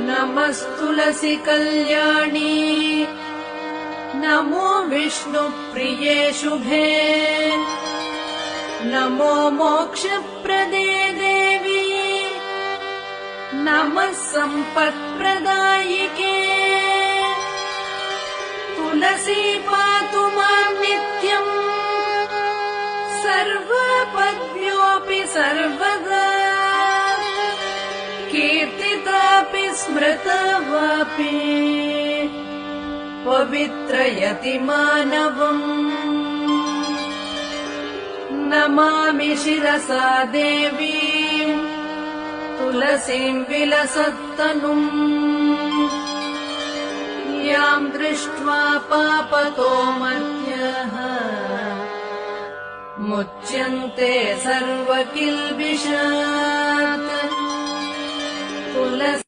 नमस्तुलसी कल्याणी नमो विष्णुप्रिये शुभे नमो मोक्षप्रदे देवी नमः सम्पत्प्रदायिके तुलसी पातु मां नित्यम् सर्वपद्भ्योऽपि सर्वदा कीर्तितापि स्मृता वापि पवित्रयति मानवम् नमामि शिरसा देवीम् तुलसीम् विलसत्तनुम् याम् दृष्ट्वा पापतो मर्त्यः मुच्यन्ते सर्वकिल्बिषात् तुलसी